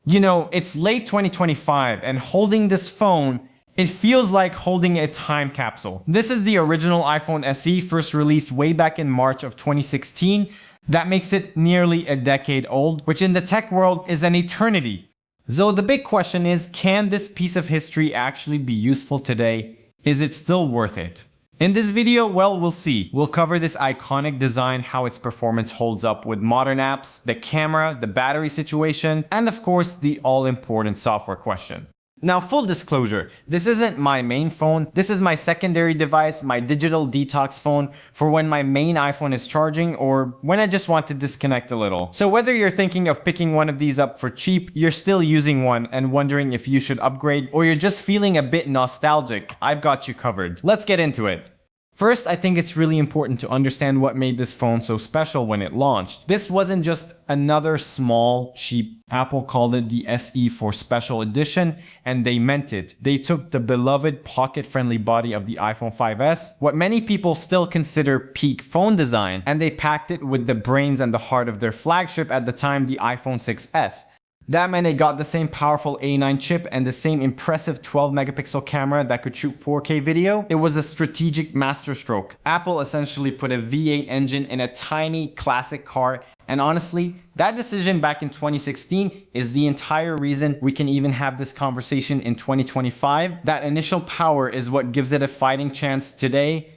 You know, it's late 2025 and holding this phone, it feels like holding a time capsule. This is the original iPhone SE, first released way back in March of 2016. That makes it nearly a decade old, which in the tech world is an eternity. So the big question is, can this piece of history actually be useful today? Is it still worth it? In this video, well, we'll see. We'll cover this iconic design, how its performance holds up with modern apps, the camera, the battery situation, and of course, the all-important software question. Now, full disclosure, this isn't my main phone. This is my secondary device, my digital detox phone for when my main iPhone is charging or when I just want to disconnect a little. So whether you're thinking of picking one of these up for cheap, you're still using one and wondering if you should upgrade, or you're just feeling a bit nostalgic, I've got you covered. Let's get into it. First, I think it's really important to understand what made this phone so special when it launched. This wasn't just another small, cheap. Apple called it the SE for special edition, and they meant it. They took the beloved pocket-friendly body of the iPhone 5S, what many people still consider peak phone design, and they packed it with the brains and the heart of their flagship at the time, the iPhone 6S. That meant it got the same powerful A9 chip and the same impressive 12 megapixel camera that could shoot 4K video. It was a strategic masterstroke. Apple essentially put a V8 engine in a tiny classic car, and honestly, that decision back in 2016 is the entire reason we can even have this conversation in 2025. That initial power is what gives it a fighting chance today.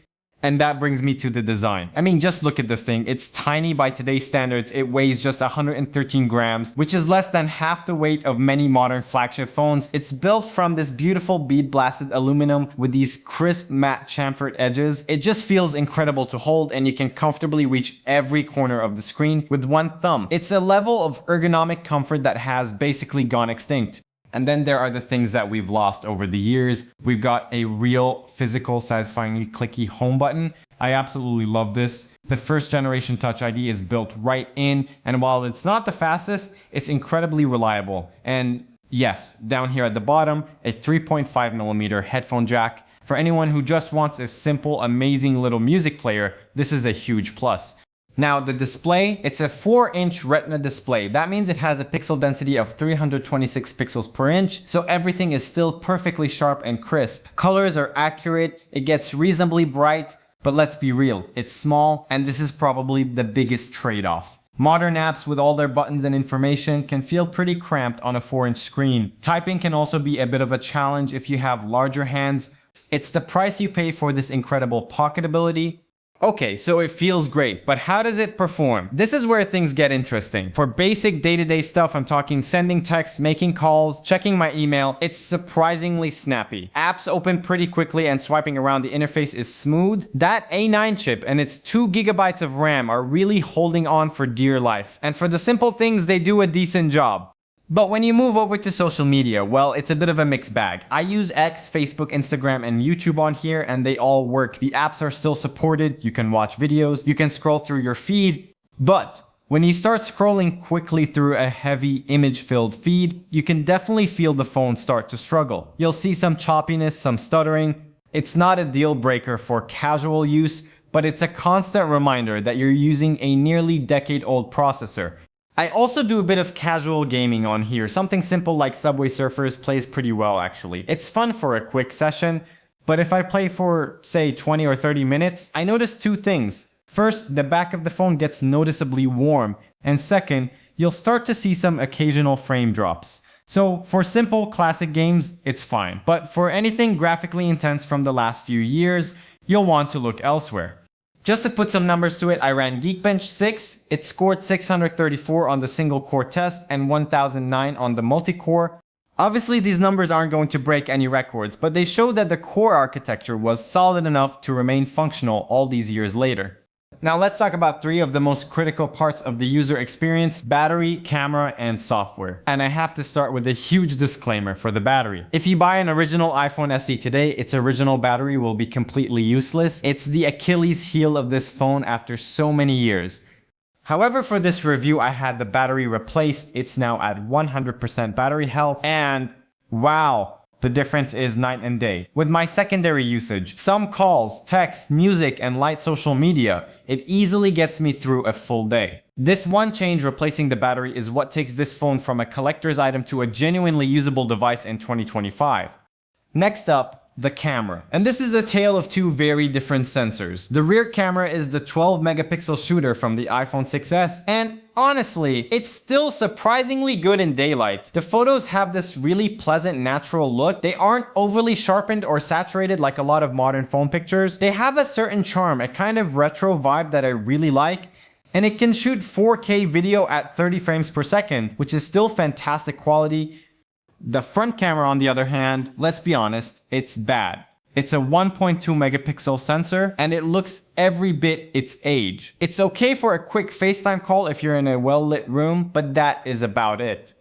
And that brings me to the design. I mean, just look at this thing. It's tiny by today's standards. It weighs just 113 grams, which is less than half the weight of many modern flagship phones. It's built from this beautiful bead blasted aluminum with these crisp matte chamfered edges. It just feels incredible to hold, and you can comfortably reach every corner of the screen with one thumb. It's a level of ergonomic comfort that has basically gone extinct. And then there are the things that we've lost over the years. We've got a real physical, satisfyingly clicky home button. I absolutely love this. The first generation Touch ID is built right in, and while it's not the fastest, it's incredibly reliable. And yes, down here at the bottom, a 3.5mm headphone jack. For anyone who just wants a simple, amazing little music player, this is a huge plus. Now the display, it's a 4-inch Retina display. That means it has a pixel density of 326 pixels per inch, so everything is still perfectly sharp and crisp. Colors are accurate, it gets reasonably bright, but let's be real, it's small, and this is probably the biggest trade-off. Modern apps with all their buttons and information can feel pretty cramped on a 4-inch screen. Typing can also be a bit of a challenge if you have larger hands. It's the price you pay for this incredible pocketability. Okay, so it feels great, but how does it perform? This is where things get interesting. For basic day-to-day stuff, I'm talking sending texts, making calls, checking my email, it's surprisingly snappy. Apps open pretty quickly and swiping around the interface is smooth. That A9 chip and its 2 gigabytes of RAM are really holding on for dear life. And for the simple things, they do a decent job. But when you move over to social media, well, it's a bit of a mixed bag. I use X, Facebook, Instagram, and YouTube on here, and they all work. The apps are still supported, you can watch videos, you can scroll through your feed. But when you start scrolling quickly through a heavy image-filled feed, you can definitely feel the phone start to struggle. You'll see some choppiness, some stuttering. It's not a deal breaker for casual use, but it's a constant reminder that you're using a nearly decade-old processor. I also do a bit of casual gaming on here. Something simple like Subway Surfers plays pretty well actually. It's fun for a quick session, but if I play for, say, 20 or 30 minutes, I notice two things. First, the back of the phone gets noticeably warm, and second, you'll start to see some occasional frame drops. So for simple classic games, it's fine. But for anything graphically intense from the last few years, you'll want to look elsewhere. Just to put some numbers to it, I ran Geekbench 6, it scored 634 on the single core test and 1009 on the multi-core. Obviously these numbers aren't going to break any records, but they show that the core architecture was solid enough to remain functional all these years later. Now let's talk about three of the most critical parts of the user experience: battery, camera, and software. And I have to start with a huge disclaimer for the battery. If you buy an original iPhone SE today, its original battery will be completely useless. It's the Achilles heel of this phone after so many years. However, for this review, I had the battery replaced. It's now at 100% battery health, and wow, The difference is night and day. With my secondary usage, some calls, text, music, and light social media, it easily gets me through a full day. This one change replacing the battery is what takes this phone from a collector's item to a genuinely usable device in 2025. Next up, the camera. And this is a tale of two very different sensors. The rear camera is the 12 megapixel shooter from the iPhone 6s, and honestly, it's still surprisingly good in daylight. The photos have this really pleasant natural look. They aren't overly sharpened or saturated like a lot of modern phone pictures. They have a certain charm, a kind of retro vibe that I really like. And it can shoot 4K video at 30 frames per second, which is still fantastic quality. The front camera, on the other hand, let's be honest, it's bad. It's a 1.2 megapixel sensor, and it looks every bit its age. It's okay for a quick FaceTime call if you're in a well-lit room, but that is about it.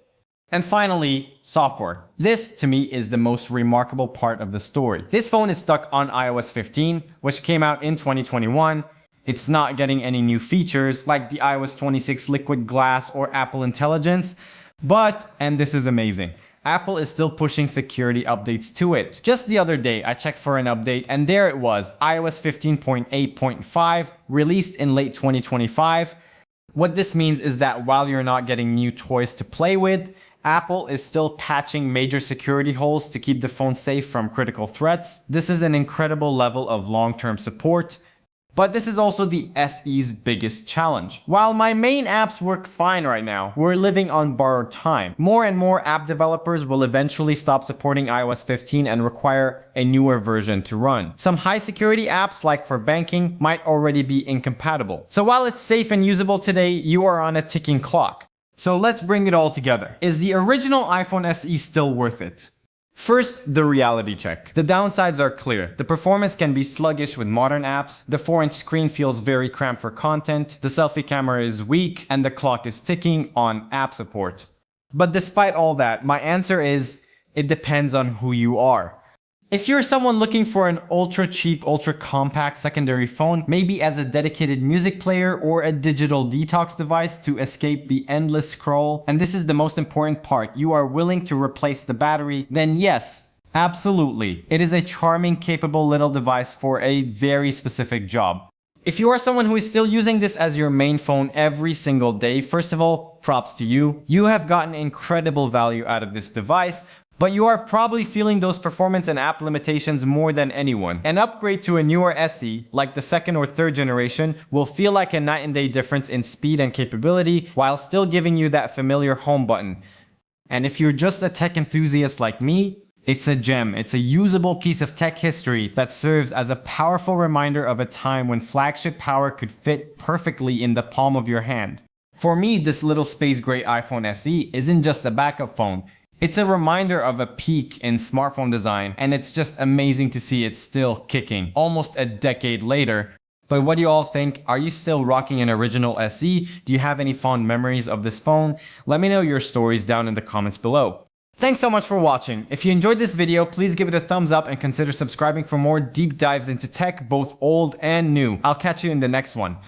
And finally, software. This, to me, is the most remarkable part of the story. This phone is stuck on iOS 15, which came out in 2021. It's not getting any new features like the iOS 26 Liquid Glass or Apple Intelligence, but, and this is amazing, Apple is still pushing security updates to it. Just the other day, I checked for an update and there it was, iOS 15.8.5, released in late 2025. What this means is that while you're not getting new toys to play with, Apple is still patching major security holes to keep the phone safe from critical threats. This is an incredible level of long-term support. But this is also the SE's biggest challenge. While my main apps work fine right now, we're living on borrowed time. More and more app developers will eventually stop supporting iOS 15 and require a newer version to run. Some high security apps, like for banking, might already be incompatible. So while it's safe and usable today, you are on a ticking clock. So let's bring it all together. Is the original iPhone SE still worth it? First, the reality check. The downsides are clear. The performance can be sluggish with modern apps, the 4-inch screen feels very cramped for content, the selfie camera is weak, and the clock is ticking on app support. But despite all that, my answer is, it depends on who you are. If you're someone looking for an ultra cheap, ultra compact secondary phone, maybe as a dedicated music player or a digital detox device to escape the endless scroll, and this is the most important part, you are willing to replace the battery, then yes, absolutely. It is a charming, capable little device for a very specific job. If you are someone who is still using this as your main phone every single day, first of all, props to you. You have gotten incredible value out of this device, but you are probably feeling those performance and app limitations more than anyone. An upgrade to a newer SE, like the second or third generation, will feel like a night and day difference in speed and capability while still giving you that familiar home button. And if you're just a tech enthusiast like me, it's a gem. It's a usable piece of tech history that serves as a powerful reminder of a time when flagship power could fit perfectly in the palm of your hand. For me, this little space gray iPhone SE isn't just a backup phone. It's a reminder of a peak in smartphone design, and it's just amazing to see it still kicking, almost a decade later. But what do you all think? Are you still rocking an original SE? Do you have any fond memories of this phone? Let me know your stories down in the comments below. Thanks so much for watching. If you enjoyed this video, please give it a thumbs up and consider subscribing for more deep dives into tech, both old and new. I'll catch you in the next one.